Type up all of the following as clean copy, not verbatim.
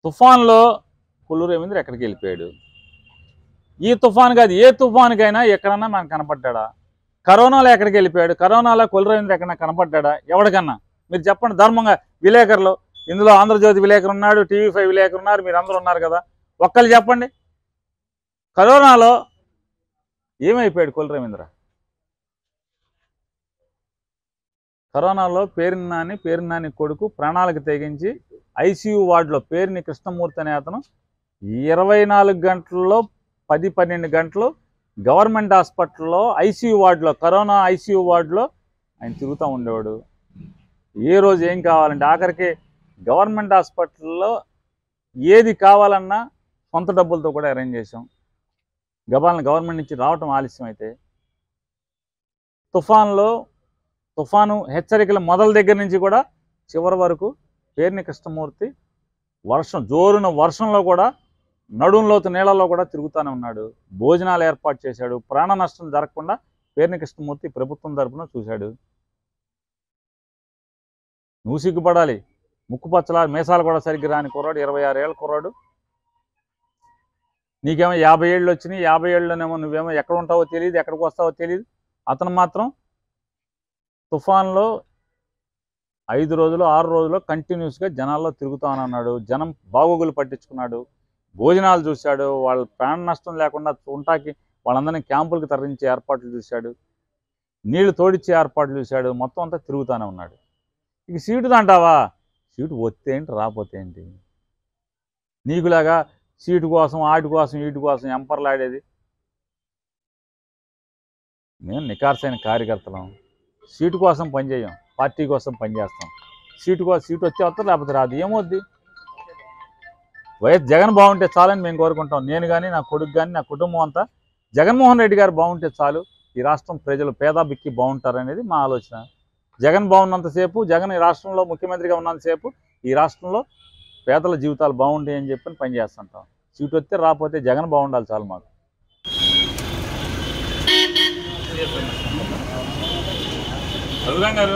తుఫాన్లో కొల్లూరు రవీంద్ర ఎక్కడికి వెళ్ళిపోయాడు. ఈ తుఫాన్ కాదు, ఏ తుఫాన్కైనా ఎక్కడన్నా మనకు కనపడ్డా? కరోనాలో ఎక్కడికి వెళ్ళిపోయాడు? కరోనాలో కొల్లూరు రవీంద్ర ఎక్కడన్నా కనపడ్డా? ఎవరికన్నా మీరు చెప్పండి ధర్మంగా. విలేకరులు, ఇందులో ఆంధ్రజ్యోతి విలేకరు ఉన్నాడు, టీవీ5 విలేకరు ఉన్నారు, మీరు అందరూ ఉన్నారు కదా, ఒక్కళ్ళు చెప్పండి కరోనాలో ఏమైపోయాడు కొల్లూరు రవీంద్ర? కరోనాలో పేరు నాని కొడుకు ప్రాణాలకు తెగించి ఐసీయూ వార్డులో పేరుని కృష్ణమూర్తి అనే అతను 24 గంటల్లో 10-12 గంటలు గవర్నమెంట్ హాస్పిటల్లో ఐసీయూ వార్డులో, కరోనా ఐసీయూ వార్డులో ఆయన తిరుగుతూ ఉండేవాడు. ఏ రోజు ఏం కావాలంటే ఆఖరికి గవర్నమెంట్ హాస్పిటల్లో ఏది కావాలన్నా సొంత డబ్బులతో కూడా అరేంజ్ చేసాం. గవర్నమెంట్ నుంచి రావటం ఆలస్యం అయితే తుఫాను హెచ్చరికల మొదల దగ్గర నుంచి కూడా చివరి వరకు పేరుని కృష్ణమూర్తి జోరున వర్షంలో కూడా నడుంలోతు నీళ్ళలో కూడా తిరుగుతూనే ఉన్నాడు. భోజనాలు ఏర్పాటు చేశాడు. ప్రాణ నష్టం జరగకుండా పేరుని కృష్ణమూర్తి ప్రభుత్వం తరపున చూశాడు. నువ్వు సిగ్గుపడాలి. ముక్కుపచ్చల మీసాలు కూడా సరిగ్గా రాని కుర్రాడు, 26 ఏళ్ళ కుర్రాడు. నీకేమో 50 ఏళ్ళు వచ్చినాయి. 50 ఏళ్ళలోనేమో నువ్వేమో ఎక్కడ ఉంటావో తెలియదు, ఎక్కడికి వస్తావో తెలియదు. అతను మాత్రం తుఫాన్లో 5 రోజులు 6 రోజులు కంటిన్యూస్గా జనాల్లో తిరుగుతానన్నాడు. జనం బాగోగులు పట్టించుకున్నాడు. భోజనాలు చూశాడు. వాళ్ళ ప్రాణ నష్టం లేకుండా ఉంటాకి వాళ్ళందరినీ క్యాంపులకు తరలించే ఏర్పాట్లు చూశాడు. నీళ్లు తోడిచ్చే ఏర్పాట్లు చూశాడు. మొత్తం అంతా తిరుగుతూనే ఉన్నాడు. ఇక సీటు అంటావా? సీటు వస్తే ఏంటి, రాకపోతే ఏంటి? నీకులాగా సీటు కోసం ఆటి కోసం వీటి కోసం ఎంపర్లాడేది. మేము నికార్సైన కార్యకర్తలం. సీటు కోసం పనిచేయం, పార్టీ కోసం పనిచేస్తాం. సీటు వస్తే వస్తారు, లేకపోతే రాదు. ఏమవుద్ది? వైఎస్ జగన్ బాగుంటే చాలని మేము కోరుకుంటాం. నేను కానీ, నా కొడుకు కానీ, నా కుటుంబం అంతా జగన్మోహన్ రెడ్డి గారు బాగుంటే చాలు. ఈ రాష్ట్రం ప్రజలు పేద బిక్కి బాగుంటారనేది మా ఆలోచన. జగన్ బాగున్నంతసేపు, జగన్ ఈ రాష్ట్రంలో ముఖ్యమంత్రిగా ఉన్నంతసేపు ఈ రాష్ట్రంలో పేదల జీవితాలు బాగుంటాయని చెప్పి పనిచేస్తుంటాం. సీటు వస్తే రాకపోతే జగన్ బాగుండాలి చాలు మాకు. గారు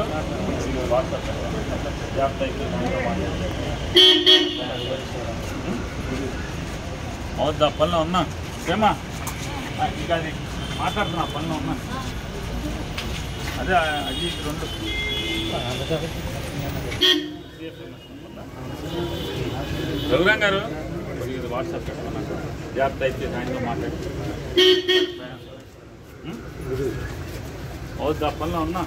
అవుద్దా? పనిలో ఉన్నా ఏమా, ఇంకా అది మాట్లాడుతున్నా, పనిలో ఉన్నా. అదే అది 2 రఘురాం గారు వాట్సాప్ పెట్టుకున్నా, జాగ్రత్త అయితే ఆయనతో మాట్లాడి అవుద్దా? పనిలో ఉన్నా.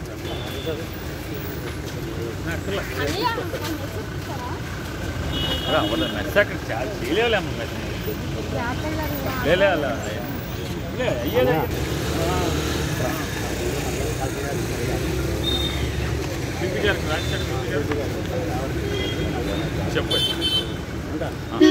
మెసేజ్ చాలా చేయలేము. అయ్యేది చెప్పండి.